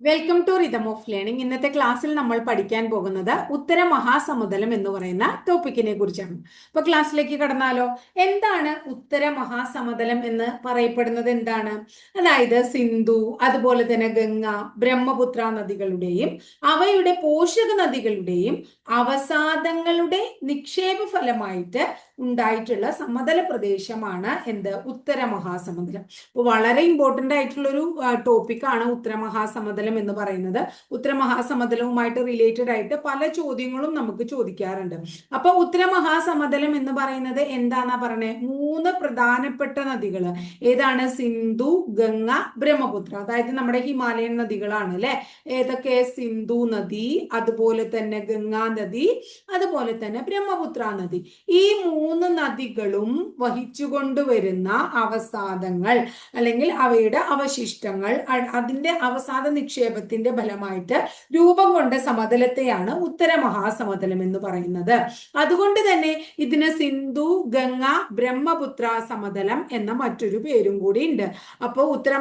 Welcome to rhythm of learning. ഇന്നത്തെ ക്ലാസ്സിൽ നമ്മൾ പഠിക്കാൻ പോകുന്നത് ഉത്തര മഹാസമുദ്രം എന്ന് പറയുന്ന ടോപ്പിക്കിനെ കുറിച്ചാണ്. അപ്പൊ ക്ലാസ്സിലേക്ക് കടന്നാലോ. എന്താണ് ഉത്തര മഹാസമുദ്രം എന്ന് പറയപ്പെടുന്നത്? എന്താണ്? അതായത് സിന്ധു, അതുപോലെ തന്നെ ഗംഗ, ബ്രഹ്മപുത്ര നദികളുടെയും അവയുടെ പോഷക നദികളുടെയും അവസാദങ്ങളുടെ നിക്ഷേപ ഫലമായിട്ട് ഉണ്ടായിട്ടുള്ള സമതല പ്രദേശമാണ് എന്ത്? ഉത്തര മഹാസമുദ്രം. അപ്പൊ വളരെ ഇമ്പോർട്ടന്റ് ആയിട്ടുള്ള ഒരു ടോപ്പിക്കാണ് ഉത്തര മഹാസമുദ്രം എന്ന് പറയുന്നത്. ഉത്തര മഹാസമുദ്രവുമായിട്ട് റിലേറ്റഡ് ആയിട്ട് പല ചോദ്യങ്ങളും നമുക്ക് ചോദിക്കാറുണ്ട്. അപ്പൊ ഉത്തര മഹാസമുദ്രം എന്ന് പറയുന്നത് എന്താന്നാ പറഞ്ഞേ? 3 പ്രധാനപ്പെട്ട നദികൾ ഏതാണ്? സിന്ധു, ഗംഗ, ബ്രഹ്മപുത്ര. അതായത് നമ്മുടെ ഹിമാലയൻ നദികളാണ് അല്ലെ. ഏതൊക്കെ? സിന്ധു നദി, അതുപോലെ തന്നെ ഗംഗാ നദി, അതുപോലെ തന്നെ ബ്രഹ്മപുത്ര നദി. ഈ 3 നദികളും വഹിച്ചുകൊണ്ടുവരുന്ന അവസാദങ്ങൾ അല്ലെങ്കിൽ അവയുടെ അവശിഷ്ടങ്ങൾ, അതിന്റെ അവസാദ നിക്ഷേപത്തിന്റെ ഫലമായിട്ട് രൂപം കൊണ്ട സമതലത്തെയാണ് ഉത്തര മഹാസമുദ്രം എന്ന് പറയുന്നത്. അതുകൊണ്ട് തന്നെ ഇതിന് സിന്ധു, ഗംഗ, ബ്രഹ്മപുത്ര സമതലം എന്ന മറ്റൊരു പേരും കൂടി ഉണ്ട്. അപ്പോൾ ഉത്തര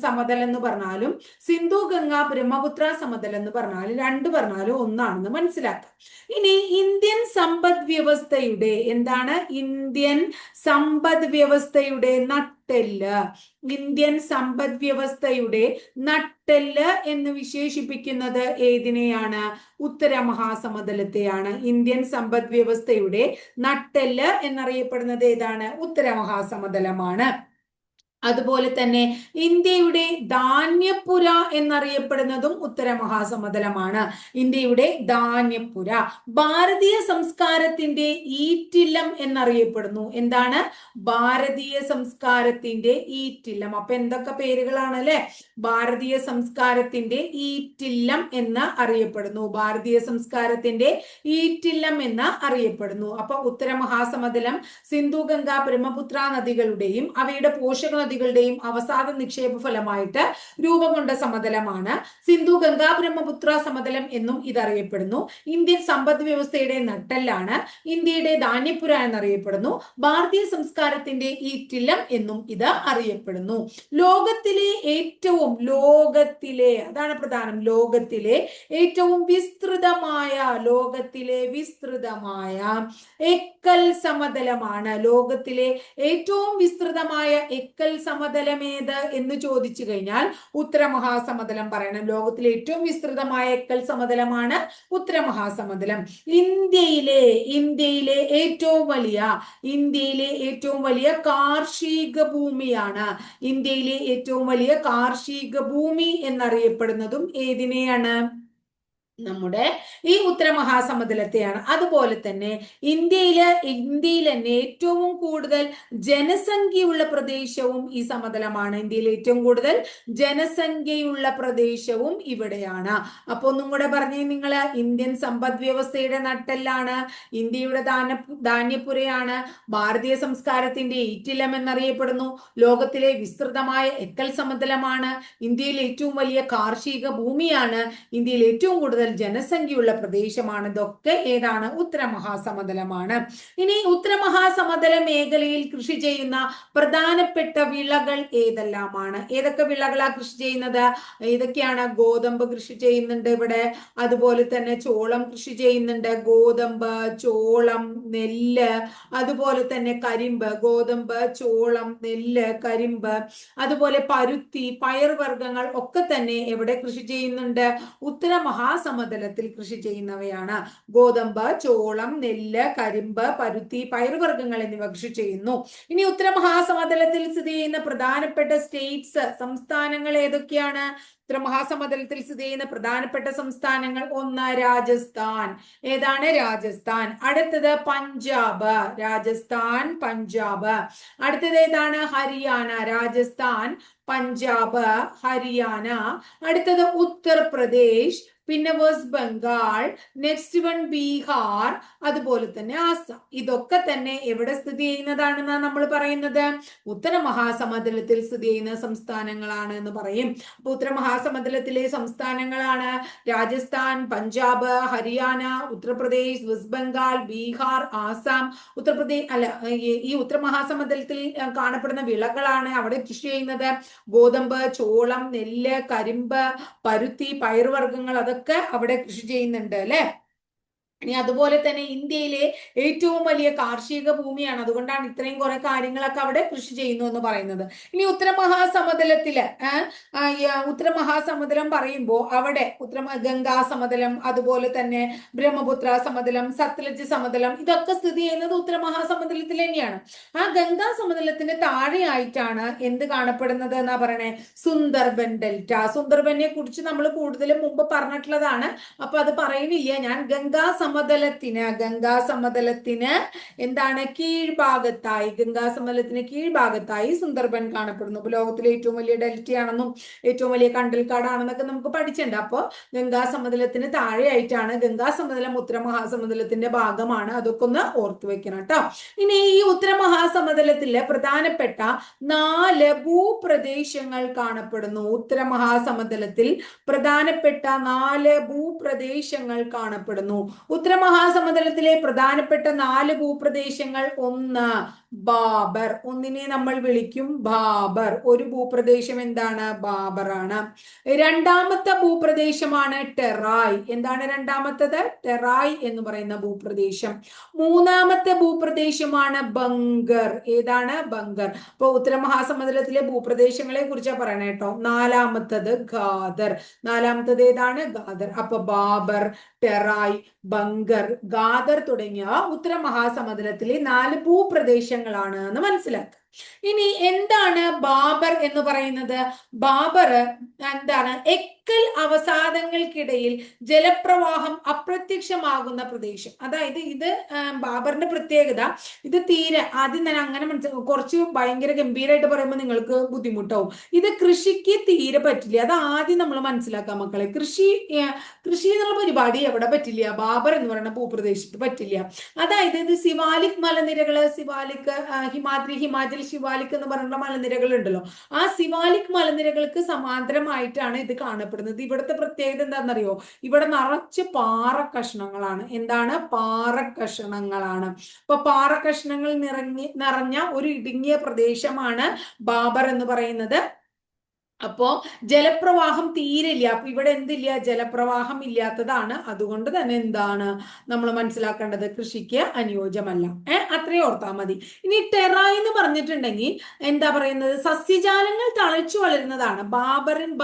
സമതലം എന്ന് പറഞ്ഞാലും സിന്ധു, ഗംഗ, ബ്രഹ്മപുത്ര സമതലം എന്ന് പറഞ്ഞാലും രണ്ട് പറഞ്ഞാലും ഒന്നാണെന്ന് മനസ്സിലാക്കാം. ഇനി ഇന്ത്യൻ സമ്പദ് വ്യവസ്ഥയുടെ എന്താണ്? ഇന്ത്യൻ സമ്പദ് വ്യവസ്ഥയുടെ നട്ടെല്ല്, ഇന്ത്യൻ സമ്പദ് വ്യവസ്ഥയുടെ നട്ടെല്ല് എന്ന് വിശേഷിപ്പിക്കുന്നത് ഏതിനെയാണ്? ഉത്തര മഹാസമുദ്രത്തെയാണ്. ഇന്ത്യൻ സമ്പദ് വ്യവസ്ഥയുടെ നട്ടെല്ല് എന്നറിയപ്പെടുന്നത് ഏതാണ്? ഉത്തര മഹാസമുദ്രമാണ്. അതുപോലെ തന്നെ ഇന്ത്യയുടെ ധാന്യപ്പുര എന്നറിയപ്പെടുന്നതും ഉത്തര മഹാസമുദ്രമാണ്. ഇന്ത്യയുടെ ധാന്യപ്പുര. ഭാരതീയ സംസ്കാരത്തിന്റെ ഈറ്റില്ലം എന്നറിയപ്പെടുന്നു. എന്താണ്? ഭാരതീയ സംസ്കാരത്തിന്റെ ഈറ്റില്ലം. അപ്പൊ എന്തൊക്കെ പേരുകളാണ് അല്ലെ? ഭാരതീയ സംസ്കാരത്തിന്റെ ഈറ്റില്ലം എന്ന് അറിയപ്പെടുന്നു. ഭാരതീയ സംസ്കാരത്തിന്റെ ഈറ്റില്ലം എന്ന് അറിയപ്പെടുന്നു. അപ്പൊ ഉത്തര മഹാസമുദ്രം സിന്ധു, ഗംഗ, ബ്രഹ്മപുത്ര നദികളുടെയും അവയുടെ പോഷക നദികളുടെയും അവസാദ നിക്ഷേപ ഫലമായിട്ട് രൂപം കൊണ്ട സമതലമാണ്. സിന്ധു, ഗംഗ, ബ്രഹ്മപുത്ര സമതലം എന്നും ഇതറിയപ്പെടുന്നു. ഇന്ത്യൻ സമ്പദ് വ്യവസ്ഥയുടെ നട്ടെല്ലാണ്. ഇന്ത്യയുടെ ധാന്യപ്പുര എന്നറിയപ്പെടുന്നു. ഭാരതീയ സംസ്കാരത്തിന്റെ ഈറ്റില്ലം എന്നും ഇത് അറിയപ്പെടുന്നു. ലോകത്തിലെ അതാണ് പ്രധാനം, ലോകത്തിലെ ഏറ്റവും വിസ്തൃതമായ എക്കൽ സമതലമാണ്. ലോകത്തിലെ ഏറ്റവും വിസ്തൃതമായ എക്കൽ സമതലം ഏത് എന്ന് ചോദിച്ചു കഴിഞ്ഞാൽ ഉത്തര മഹാസമുദ്രം പറയണം. ലോകത്തിലെ ഏറ്റവും വിസ്തൃതമായ എക്കൽ സമതലമാണ് ഉത്തര മഹാസമുദ്രം. ഇന്ത്യയിലെ ഏറ്റവും വലിയ കാർഷിക ഭൂമിയാണ്. ഇന്ത്യയിലെ ഏറ്റവും വലിയ കാർഷിക ഭൂമി എന്നറിയപ്പെടുന്നതും ഏതിനെയാണ്? നമ്മുടെ ഈ ഉത്തര മഹാസമുദ്രത്തെയാണ്. അതുപോലെ തന്നെ ഇന്ത്യയിൽ തന്നെ ഏറ്റവും കൂടുതൽ ജനസംഖ്യയുള്ള പ്രദേശവും ഈ സമതലമാണ്. ഇന്ത്യയിൽ ഏറ്റവും കൂടുതൽ ജനസംഖ്യയുള്ള പ്രദേശവും ഇവിടെയാണ്. അപ്പൊ ഒന്നും കൂടെ പറഞ്ഞേ നിങ്ങൾ. ഇന്ത്യൻ സമ്പദ് വ്യവസ്ഥയുടെ നട്ടെല്ലാണ്, ഇന്ത്യയുടെ ധാന്യപ്പുരയാണ്, ഭാരതീയ സംസ്കാരത്തിന്റെ ഈറ്റില്ലം എന്നറിയപ്പെടുന്നു, ലോകത്തിലെ വിസ്തൃതമായ എക്കൽ സമതലമാണ്, ഇന്ത്യയിൽ ഏറ്റവും വലിയ കാർഷിക ഭൂമിയാണ്, ഇന്ത്യയിൽ ഏറ്റവും കൂടുതൽ ജനസംഖ്യയുള്ള പ്രദേശമാണ്. ഇതൊക്കെ ഏതാണ്? ഉത്തര മഹാസമുദ്രമാണ്. ഇനി ഉത്തര മഹാസമുദ്ര മേഖലയിൽ കൃഷി ചെയ്യുന്ന പ്രധാനപ്പെട്ട വിളകൾ ഏതെല്ലാമാണ്? ഏതൊക്കെ വിളകളാ കൃഷി ചെയ്യുന്നത്? ഏതൊക്കെയാണ്? ഗോതമ്പ് കൃഷി ചെയ്യുന്നുണ്ട് ഇവിടെ, അതുപോലെ തന്നെ ചോളം കൃഷി ചെയ്യുന്നുണ്ട്. ഗോതമ്പ്, ചോളം, നെല്ല്, അതുപോലെ തന്നെ കരിമ്പ്. ഗോതമ്പ്, ചോളം, നെല്ല്, കരിമ്പ്, അതുപോലെ പരുത്തി, പയർവർഗ്ഗങ്ങൾ ഒക്കെ തന്നെ എവിടെ കൃഷി ചെയ്യുന്നുണ്ട്? ഉത്തര മഹാസമുദ്രത്തിൽ കൃഷി ചെയ്യുന്നവയാണ്. ഗോതമ്പ്, ചോളം, നെല്ല്, കരിമ്പ്, പരുത്തി, പയറുവർഗ്ഗങ്ങൾ എന്നിവ കൃഷി ചെയ്യുന്നു. ഇനി ഉത്തര മഹാസമുദ്രത്തിൽ സ്ഥിതി ചെയ്യുന്ന പ്രധാനപ്പെട്ട സംസ്ഥാനങ്ങൾ ഏതൊക്കെയാണ്? ഉത്തര മഹാസമുദ്രത്തിൽ സ്ഥിതി ചെയ്യുന്ന പ്രധാനപ്പെട്ട സംസ്ഥാനങ്ങൾ: 1 രാജസ്ഥാൻ. ഏതാണ്? രാജസ്ഥാൻ. അടുത്തത് പഞ്ചാബ്. രാജസ്ഥാൻ, പഞ്ചാബ്. അടുത്തത് ഏതാണ്? ഹരിയാന. രാജസ്ഥാൻ, പഞ്ചാബ്, ഹരിയാന. അടുത്തത് ഉത്തർപ്രദേശ്, പിന്നെ west Bengal, next one Bihar, അതുപോലെ തന്നെ ആസാം. ഇതൊക്കെ തന്നെ എവിടെ സ്ഥിതി ചെയ്യുന്നതാണെന്നാണ് നമ്മൾ പറയുന്നത്? ഉത്തര മഹാസമതലത്തിൽ സ്ഥിതി ചെയ്യുന്ന സംസ്ഥാനങ്ങളാണ് എന്ന് പറയും. അപ്പൊ ഉത്തര മഹാസമതലത്തിലെ സംസ്ഥാനങ്ങളാണ് രാജസ്ഥാൻ, പഞ്ചാബ്, ഹരിയാന, ഉത്തർപ്രദേശ്, വെസ്റ്റ് ബംഗാൾ, ബീഹാർ, ആസാം. ഉത്തർപ്രദേശ് അല്ല, ഈ ഉത്തര മഹാസമതലത്തിൽ കാണപ്പെടുന്ന വിളകളാണ് അവിടെ കൃഷി ചെയ്യുന്നത്. ഗോതമ്പ്, ചോളം, നെല്ല്, കരിമ്പ്, പരുത്തി, പയറുവർഗ്ഗങ്ങൾ, അതൊക്കെ അവിടെ കൃഷി ചെയ്യുന്നുണ്ട് അല്ലെ. ഇനി അതുപോലെ തന്നെ ഇന്ത്യയിലെ ഏറ്റവും വലിയ കാർഷിക ഭൂമിയാണ്, അതുകൊണ്ടാണ് ഇത്രയും കുറെ കാര്യങ്ങളൊക്കെ അവിടെ കൃഷി ചെയ്യുന്നു എന്ന് പറയുന്നത്. ഇനി ഉത്തര മഹാസമതലത്തില് ഉത്തര മഹാസമതലം പറയുമ്പോൾ അവിടെ ഗംഗാ സമതലം, അതുപോലെ തന്നെ ബ്രഹ്മപുത്ര സമതലം, സത്ലജ് സമതലം, ഇതൊക്കെ സ്ഥിതി ചെയ്യുന്നത് ഉത്തര മഹാസമതലത്തിൽ തന്നെയാണ്. ആ ഗംഗാ സമതലത്തിന് താഴെയായിട്ടാണ് എന്ത് കാണപ്പെടുന്നത് എന്നാ പറയണേ? സുന്ദർബൻ ഡെൽറ്റ. സുന്ദർബനെ കുറിച്ച് നമ്മൾ കൂടുതലും മുമ്പ് പറഞ്ഞിട്ടുള്ളതാണ്, അപ്പൊ അത് പറയുന്നില്ല ഞാൻ. ഗംഗാ സമതലത്തിന് എന്താണ് കീഴ്ഭാഗത്തായി, ഗംഗാ സമതലത്തിന് കീഴ്ഭാഗത്തായി സുന്ദർബൻ കാണപ്പെടുന്നു. അപ്പൊ ലോകത്തിലെ ഏറ്റവും വലിയ ഡെൽറ്റയാണെന്നും ഏറ്റവും വലിയ കണ്ടൽക്കാടാണെന്നൊക്കെ നമുക്ക് പഠിച്ചിട്ടുണ്ട്. അപ്പോൾ ഗംഗാ സമതലത്തിന് താഴെയായിട്ടാണ്. ഗംഗാ സമതലം ഉത്തര മഹാസമതലത്തിന്റെ ഭാഗമാണ്, അതൊക്കെ ഒന്ന് ഓർത്തു വെക്കണം കേട്ടോ. ഇനി ഈ ഉത്തര മഹാസമതലത്തിലെ പ്രധാനപ്പെട്ട 4 ഭൂപ്രദേശങ്ങൾ കാണപ്പെടുന്നു. ഉത്തര മഹാസമതലത്തിൽ പ്രധാനപ്പെട്ട 4 ഭൂപ്രദേശങ്ങൾ കാണപ്പെടുന്നു. ഉത്തര മഹാസമതലത്തിലെ പ്രധാനപ്പെട്ട 4 ഭൂപ്രദേശങ്ങൾ: ഒന്ന് ബാബർ, ഒന്നിനെ നമ്മൾ വിളിക്കും ബാബർ. ഒരു ഭൂപ്രദേശം എന്താണ്? ബാബർ ആണ്. രണ്ടാമത്തെ ഭൂപ്രദേശമാണ് ടെറായ്. എന്താണ് രണ്ടാമത്തത്? ടെറായ് എന്ന് പറയുന്ന ഭൂപ്രദേശം. മൂന്നാമത്തെ ഭൂപ്രദേശമാണ് ബംഗർ. ഏതാണ്? ബംഗർ. അപ്പൊ ഉത്തര മഹാസമുദ്രത്തിലെ ഭൂപ്രദേശങ്ങളെ കുറിച്ചാണ് പറയണേ കേട്ടോ. നാലാമത്തത് ഖാദർ. നാലാമത്തത് ഏതാണ്? ഖാദർ. അപ്പൊ ബാബർ, ടെറായ്, ബംഗർ, ഖാദർ തുടങ്ങിയ ഉത്തര മഹാസമുദ്രത്തിലെ 4 ഭൂപ്രദേശങ്ങളാണ് എന്ന് മനസ്സിലാക്കുക. ഇനി എന്താണ് ബാബർ എന്ന് പറയുന്നത്? ബാബർ എന്താണ്? എക്കൽ അവസാദങ്ങൾക്കിടയിൽ ജലപ്രവാഹം അപ്രത്യക്ഷമാകുന്ന പ്രദേശം. അതായത് ഇത് ബാബറിന്റെ പ്രത്യേകത, ഇത് തീരെ ആദ്യം ഞാൻ അങ്ങനെ കുറച്ച് ഭയങ്കര ഗംഭീരമായിട്ട് പറയുമ്പോൾ നിങ്ങൾക്ക് ബുദ്ധിമുട്ടാവും. ഇത് കൃഷിക്ക് തീരെ പറ്റില്ല. അത് ആദ്യം നമ്മൾ മനസ്സിലാക്കാം മക്കളെ. കൃഷി എന്നുള്ള പരിപാടി എവിടെ പറ്റില്ല? ബാബർ എന്ന് പറയുന്ന ഭൂപ്രദേശത്ത് പറ്റില്ല. അതായത് ഇത് സിവാലിക് മലനിരകള്, സിവാലിക്, ഹിമാചൽ ശിവാലിക് എന്ന് പറയുന്ന മലനിരകൾ ഉണ്ടല്ലോ, ആ സിവാലിക് മലനിരകൾക്ക് സമാന്തരമായിട്ടാണ് ഇത് കാണപ്പെടുന്നത്. ഇവിടുത്തെ പ്രത്യേകത എന്താണെന്നറിയോ? ഇവിടെ നിറച്ച് പാറ കഷ്ണങ്ങളാണ്. എന്താണ്? പാറ കഷ്ണങ്ങളാണ്. അപ്പൊ പാറ കഷ്ണങ്ങൾ നിറഞ്ഞ ഒരു ഇടുങ്ങിയ പ്രദേശമാണ് ബാബർ എന്ന് പറയുന്നത്. അപ്പോ ജലപ്രവാഹം തീരില്ല. അപ്പൊ ഇവിടെ എന്തില്ല? ജലപ്രവാഹം ഇല്ലാത്തതാണ്. അതുകൊണ്ട് തന്നെ എന്താണ് നമ്മൾ മനസ്സിലാക്കേണ്ടത്? കൃഷിക്ക് അനുയോജ്യമല്ല. അത്രയും ഓർത്താൽ മതി. ഇനി ടെറായ് എന്ന് പറഞ്ഞിട്ടുണ്ടെങ്കിൽ എന്താ പറയുന്നത്? സസ്യജാലങ്ങൾ തഴച്ചു വളരുന്നതാണ്.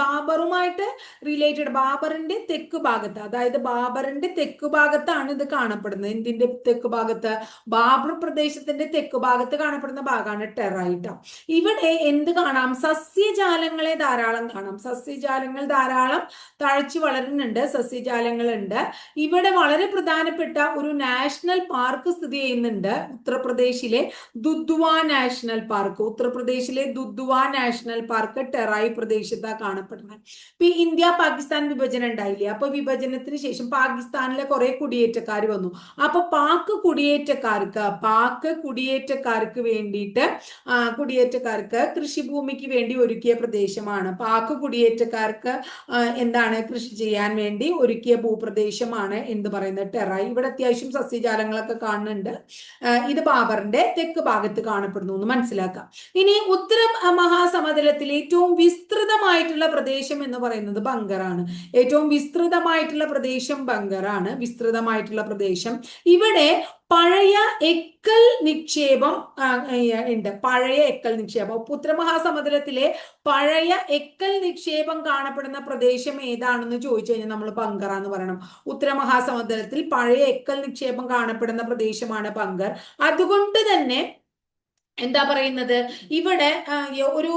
ബാബറുമായിട്ട് റിലേറ്റഡ്, ബാബറിന്റെ തെക്ക് ഭാഗത്ത്, അതായത് ബാബറിന്റെ തെക്ക് ഭാഗത്താണ് ഇത് കാണപ്പെടുന്നത്. എന്തിന്റെ തെക്ക് ഭാഗത്ത്? ബാബർ പ്രദേശത്തിന്റെ തെക്ക് ഭാഗത്ത് കാണപ്പെടുന്ന ഭാഗമാണ് ടെറായിട്ടോ. ഇവിടെ എന്ത് കാണാം? സസ്യജാലങ്ങളെ ധാരാളം കാണാം. സസ്യജാലങ്ങൾ ധാരാളം തഴച്ചു വളരുന്നുണ്ട്, സസ്യജാലങ്ങളുണ്ട്. ഇവിടെ വളരെ പ്രധാനപ്പെട്ട ഒരു നാഷണൽ പാർക്ക് സ്ഥിതി ചെയ്യുന്നുണ്ട്. ഉത്തർപ്രദേശിലെ ദുദ്വ നാഷണൽ പാർക്ക്. ഉത്തർപ്രദേശിലെ ദുദ്വ നാഷണൽ പാർക്ക് ടെറായ് പ്രദേശത്താണ് കാണപ്പെടുന്നത്. ഇപ്പൊ ഇന്ത്യ പാകിസ്ഥാൻ വിഭജനം ഉണ്ടായില്ലേ? അപ്പൊ വിഭജനത്തിന് ശേഷം പാകിസ്ഥാനിലെ കുറെ കുടിയേറ്റക്കാർ വന്നു. അപ്പൊ പാക് കുടിയേറ്റക്കാർക്ക് വേണ്ടിയിട്ട് കൃഷിഭൂമിക്ക് വേണ്ടി ഒരുക്കിയ പ്രദേശമാണ്. പാക് കുടിയേറ്റക്കാർക്ക് എന്താണ്? കൃഷി ചെയ്യാൻ വേണ്ടി ഒരുക്കിയ ഭൂപ്രദേശമാണ് എന്ത് പറയുന്നത്? ടെറായ്. ഇവിടെ അത്യാവശ്യം സസ്യജാലങ്ങളൊക്കെ കാണുന്നുണ്ട്. ഇത് ബാബറിന്റെ തെക്ക് ഭാഗത്ത് കാണപ്പെടുന്നു എന്ന് മനസ്സിലാക്കാം. ഇനി ഉത്തര മഹാസമതലത്തിൽ ഏറ്റവും വിസ്തൃതമായിട്ടുള്ള പ്രദേശം എന്ന് പറയുന്നത് ബംഗറാണ്. ഏറ്റവും വിസ്തൃതമായിട്ടുള്ള പ്രദേശം ബംഗറാണ്. വിസ്തൃതമായിട്ടുള്ള പ്രദേശം. ഇവിടെ പഴയ എക്കൽ നിക്ഷേപം ഉണ്ട്. പഴയ എക്കൽ നിക്ഷേപം. ഉത്തര മഹാസമുദ്രത്തിലെ പഴയ എക്കൽ നിക്ഷേപം കാണപ്പെടുന്ന പ്രദേശം ഏതാണെന്ന് ചോദിച്ചു കഴിഞ്ഞാൽ നമ്മൾ ബംഗർ എന്ന് പറയണം. ഉത്തര മഹാസമുദ്രത്തിൽ പഴയ എക്കൽ നിക്ഷേപം കാണപ്പെടുന്ന പ്രദേശമാണ് ബംഗർ. അതുകൊണ്ട് തന്നെ എന്താ പറയുന്നത്, ഇവിടെ ഒരു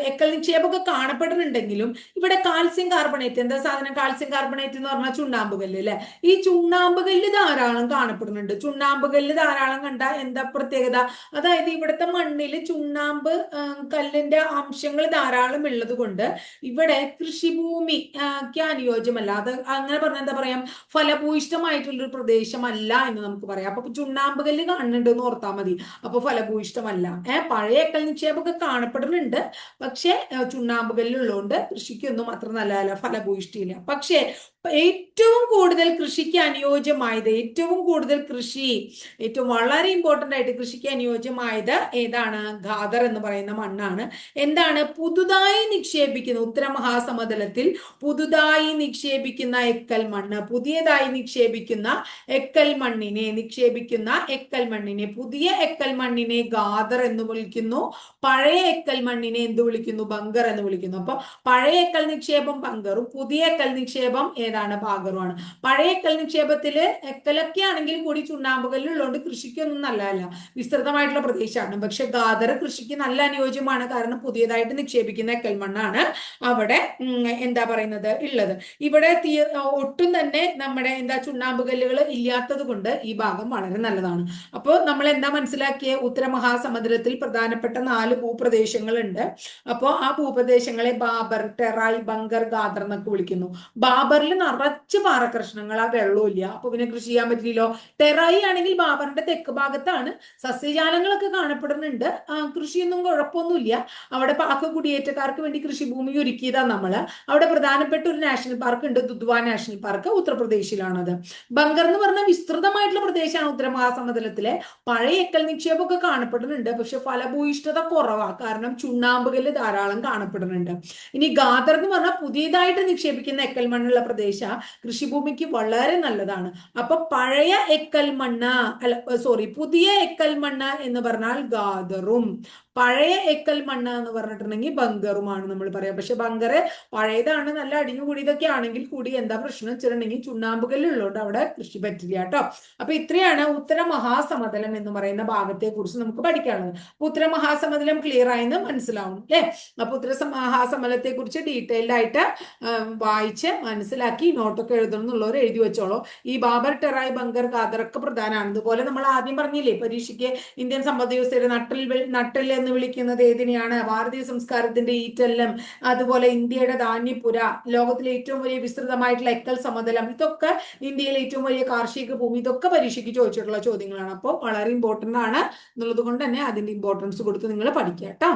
എക്കൽ നിക്ഷേപമൊക്കെ കാണപ്പെടുന്നുണ്ടെങ്കിലും ഇവിടെ കാൽസ്യം കാർബണേറ്റ്, എന്താ സാധനം കാൽസ്യം കാർബണേറ്റ് എന്ന് പറഞ്ഞാൽ ചുണ്ണാമ്പ് കല്ല് അല്ലെ. ഈ ചുണ്ണാമ്പ് കല്ല് ധാരാളം കാണപ്പെടുന്നുണ്ട്. ചുണ്ണാമ്പ് കല്ല് ധാരാളം കണ്ട എന്താ പ്രത്യേകത, അതായത് ഇവിടുത്തെ മണ്ണിൽ ചുണ്ണാമ്പ് കല്ലിന്റെ അംശങ്ങൾ ധാരാളം ഉള്ളത് കൊണ്ട് ഇവിടെ കൃഷിഭൂമിക്ക് അനുയോജ്യമല്ല. അത് അങ്ങനെ പറഞ്ഞാൽ എന്താ പറയാം, ഫലഭൂയിഷ്ടമായിട്ടുള്ളൊരു പ്രദേശമല്ല എന്ന് നമുക്ക് പറയാം. അപ്പൊ ചുണ്ണാമ്പ് കല്ല് കാണുന്നുണ്ട് എന്ന് ഓർത്താൽ മതി. അപ്പൊ ഫലഭൂയിഷ്ടമല്ല. പഴയ എക്കൽ നിക്ഷേപമൊക്കെ കാണപ്പെടുന്നുണ്ട്, പക്ഷെ ചുണ്ണാമ്പ് കല്ലുള്ളതുകൊണ്ട് കൃഷിക്കൊന്നും അത്ര നല്ലതല്ല, ഫലഭൂയിഷ്ടിയില്ല. പക്ഷേ ഏറ്റവും കൂടുതൽ കൃഷിക്ക് അനുയോജ്യമായത്, ഏറ്റവും കൂടുതൽ ഏറ്റവും വളരെ ഇമ്പോർട്ടന്റ് ആയിട്ട് കൃഷിക്ക് അനുയോജ്യമായത് ഏതാണ്, ഖാദർ എന്ന് പറയുന്ന മണ്ണാണ്. എന്താണ്, പുതുതായി നിക്ഷേപിക്കുന്ന ഉത്തരമഹാസമതലത്തിൽ പുതുതായി നിക്ഷേപിക്കുന്ന എക്കൽ മണ്ണ്, പുതിയതായി നിക്ഷേപിക്കുന്ന എക്കൽ മണ്ണിനെ പുതിയ എക്കൽ മണ്ണിനെ ഖാദർ എന്ന് വിളിക്കുന്നു. പഴയ എക്കൽ മണ്ണിനെ എന്ത് വിളിക്കുന്നു, ബങ്കർ എന്ന് വിളിക്കുന്നു. അപ്പൊ പഴയ എക്കൽ നിക്ഷേപം ബങ്കറും പുതിയ എക്കൽ നിക്ഷേപം ഏതാണ്, ബാഗറുമാണ്. പഴയ എക്കൽ നിക്ഷേപത്തില് എക്കലൊക്കെ ആണെങ്കിൽ കൂടി ചുണ്ണാമ്പുകല്ലുള്ളതുകൊണ്ട് കൃഷിക്കൊന്നും നല്ലതല്ല, വിസ്തൃതമായിട്ടുള്ള പ്രദേശമാണ്. പക്ഷെ ഖാദർ കൃഷിക്ക് നല്ല അനുയോജ്യമാണ്, കാരണം പുതിയതായിട്ട് നിക്ഷേപിക്കുന്ന എക്കൽ മണ്ണാണ് അവിടെ എന്താ പറയുന്നത് ഉള്ളത്. ഇവിടെ ഒട്ടും തന്നെ നമ്മുടെ ചുണ്ണാമ്പുകല്ലുകൾ ഇല്ലാത്തത് കൊണ്ട് ഈ ഭാഗം വളരെ നല്ലതാണ്. അപ്പോൾ നമ്മൾ എന്താ മനസ്സിലാക്കിയ, ഉത്തരമഹാസമുദ്രത്തിൽ പ്രധാനപ്പെട്ട 4 ഭൂപ്രദേശങ്ങളുണ്ട്. അപ്പോൾ ആ ഭൂപ്രദേശങ്ങളെ ബാബർ, ടെറായ്, ബങ്കർ, ഖാദർ എന്നൊക്കെ വിളിക്കുന്നു. ബാബറിൽ നിറച്ച് പാറക്കഷ്ണങ്ങൾ, ആ വെള്ളമില്ല, അപ്പൊ പിന്നെ കൃഷി ചെയ്യാൻ പറ്റില്ലല്ലോ. ടെറായി ആണെങ്കിൽ ബാബറിന്റെ തെക്ക് ഭാഗത്താണ്, സസ്യജാലങ്ങളൊക്കെ കാണപ്പെടുന്നുണ്ട്, കൃഷിയൊന്നും കുഴപ്പമൊന്നുമില്ല. അവിടെ പാക കുടിയേറ്റക്കാർക്ക് വേണ്ടി കൃഷിഭൂമി ഒരുക്കിയതാണ് നമ്മള്. അവിടെ പ്രധാനപ്പെട്ട ഒരു നാഷണൽ പാർക്ക് ഉണ്ട്, ദുധ്വ നാഷണൽ പാർക്ക്, ഉത്തർപ്രദേശിലാണത്. ബങ്കർ എന്ന് പറഞ്ഞ വിസ്തൃതമായിട്ടുള്ള പ്രദേശമാണ് ഉത്തരമഹാസമതലത്തിലെ. പഴയ എക്കൽ നിക്ഷേപമൊക്കെ കാണപ്പെടുന്നുണ്ട്, പക്ഷെ ഫലഭൂയിഷ്ഠത കുറവാണ്, കാരണം ചുണ്ണാമ്പുകല്ല് ധാരാളം കാണപ്പെടുന്നുണ്ട്. ഇനി ഖാദർ എന്ന് പറഞ്ഞാൽ പുതിയതായിട്ട് നിക്ഷേപിക്കുന്ന എക്കൽ മണ്ണുള്ള പ്രദേശ, കൃഷിഭൂമിക്ക് വളരെ നല്ലതാണ്. അപ്പൊ പഴയ എക്കൽ മണ്ണ് പുതിയ എക്കൽ മണ്ണ് എന്ന് പറഞ്ഞാൽ ഖാദറും, പഴയ എക്കൽ മണ്ണ് എന്ന് പറഞ്ഞിട്ടുണ്ടെങ്കിൽ ബങ്കറുമാണ് നമ്മൾ പറയാം. പക്ഷെ ബങ്കർ പഴയതാണ്, നല്ല അടിഞ്ഞു കൂടിയതൊക്കെ ആണെങ്കിൽ കൂടി എന്താ പ്രശ്നം വെച്ചിട്ടുണ്ടെങ്കിൽ ചുണ്ണാമ്പുകല്ലുള്ളതുകൊണ്ട് അവിടെ കൃഷി പറ്റില്ല കേട്ടോ. അപ്പൊ ഇത്രയാണ് ഉത്തര മഹാസമതലം എന്ന് പറയുന്ന ഭാഗത്തെ കുറിച്ച് നമുക്ക് പഠിക്കാനുള്ളത്. ഉത്തര മഹാസമതലം ക്ലിയർ ആയെന്ന് മനസ്സിലാവും അല്ലെ. അപ്പൊ ഉത്തര മഹാസമതലത്തെ കുറിച്ച് ഡീറ്റെയിൽഡ് ആയിട്ട് വായിച്ച് മനസ്സിലാക്കി നോട്ടൊക്കെ എഴുതണം എന്നുള്ളവർ എഴുതി വെച്ചോളൂ. ഈ ബാബർ, ടെറായ്, ബങ്കർ, ഖാദർ ഒക്കെ പ്രധാനമാണ്. ഇതുപോലെ നമ്മൾ ആദ്യം പറഞ്ഞില്ലേ പരീക്ഷയ്ക്ക്, ഇന്ത്യൻ സമ്പദ് വ്യവസ്ഥയുടെ നട്ടൽ എന്ന് വിളിക്കുന്നത് ഏതിനെയാണ്, ഭാരതീയ സംസ്കാരത്തിന്റെ ഈറ്റല്ലം, അതുപോലെ ഇന്ത്യയുടെ ധാന്യപുര, ലോകത്തിലെ ഏറ്റവും വലിയ വിസ്തൃതമായിട്ടുള്ള എക്കൽ സമതലം, ഇതൊക്കെ ഇന്ത്യയിലെ ഏറ്റവും വലിയ കാർഷിക ഭൂമി, ഇതൊക്കെ പരീക്ഷയ്ക്ക് ചോദിച്ചിട്ടുള്ള ചോദ്യങ്ങളാണ്. അപ്പോൾ വളരെ ഇമ്പോർട്ടന്റ് ആണ് എന്നുള്ളത് കൊണ്ട് തന്നെ അതിന്റെ ഇമ്പോർട്ടൻസ് കൊടുത്ത് നിങ്ങൾ പഠിക്കുക കേട്ടോ.